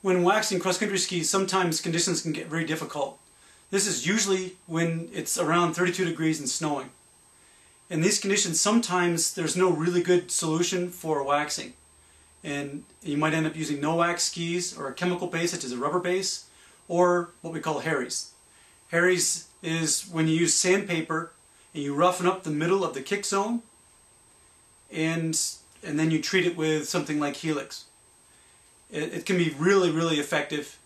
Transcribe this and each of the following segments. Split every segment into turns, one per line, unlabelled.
When waxing cross-country skis, sometimes conditions can get very difficult. This is usually when it's around 32 degrees and snowing. In these conditions, sometimes there's no really good solution for waxing. And you might end up using no-wax skis or a chemical base such as a rubber base, or what we call Hairies. Hairies is when you use sandpaper and you roughen up the middle of the kick zone, and then you treat it with something like Helix. It can be really effective,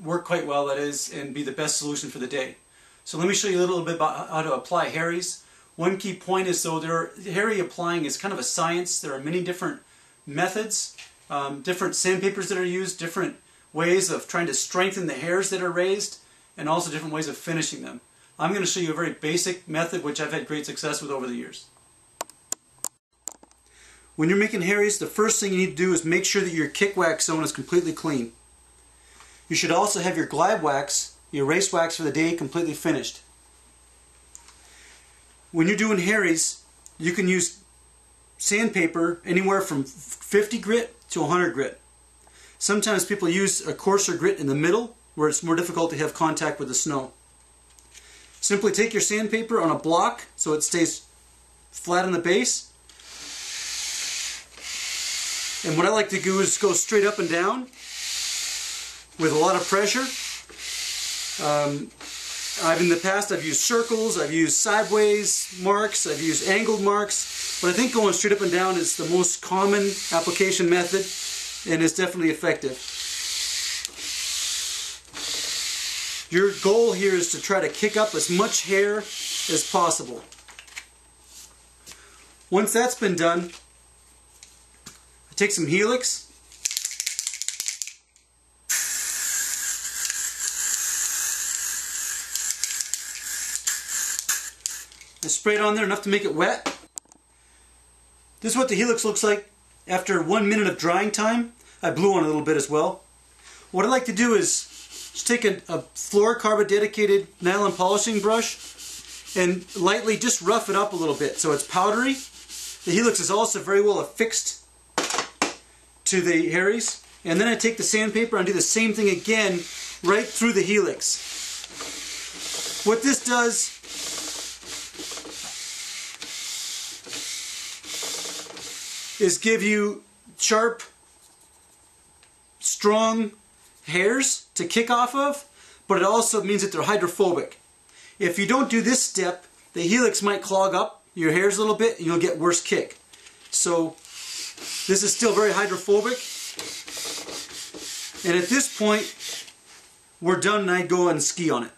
work quite well, that is, and be the best solution for the day. So let me show you a little bit about how to apply Hairies. One key point is, though, Hairy applying is kind of a science. There are many different methods, different sandpapers that are used, different ways of trying to strengthen the hairs that are raised, and also different ways of finishing them. I'm going to show you a very basic method which I've had great success with over the years. When you're making Hairies, the first thing you need to do is make sure that your kick wax zone is completely clean. You should also have your glide wax, your erase wax for the day, completely finished. When you're doing Hairies, you can use sandpaper anywhere from 50 grit to 100 grit. Sometimes people use a coarser grit in the middle where it's more difficult to have contact with the snow. Simply take your sandpaper on a block so it stays flat on the base. And what I like to do is go straight up and down with a lot of pressure. In the past I've used circles, I've used sideways marks, I've used angled marks, but I think going straight up and down is the most common application method, and it's definitely effective. Your goal here is to try to kick up as much hair as possible. Once that's been done, I take some Helix. I spray it on there enough to make it wet. This is what the Helix looks like after 1 minute of drying time. I blew on it a little bit as well. What I like to do is just take a fluorocarbon dedicated nylon polishing brush and lightly just rough it up a little bit so it's powdery. The Helix is also very well affixed to the Hairies. And then I take the sandpaper and do the same thing again right through the Helix. What this does is give you sharp, strong hairs to kick off of, but it also means that they're hydrophobic. If you don't do this step, the Helix might clog up your hairs a little bit and you'll get worse kick. So this is still very hydrophobic, and at this point we're done and I go and ski on it.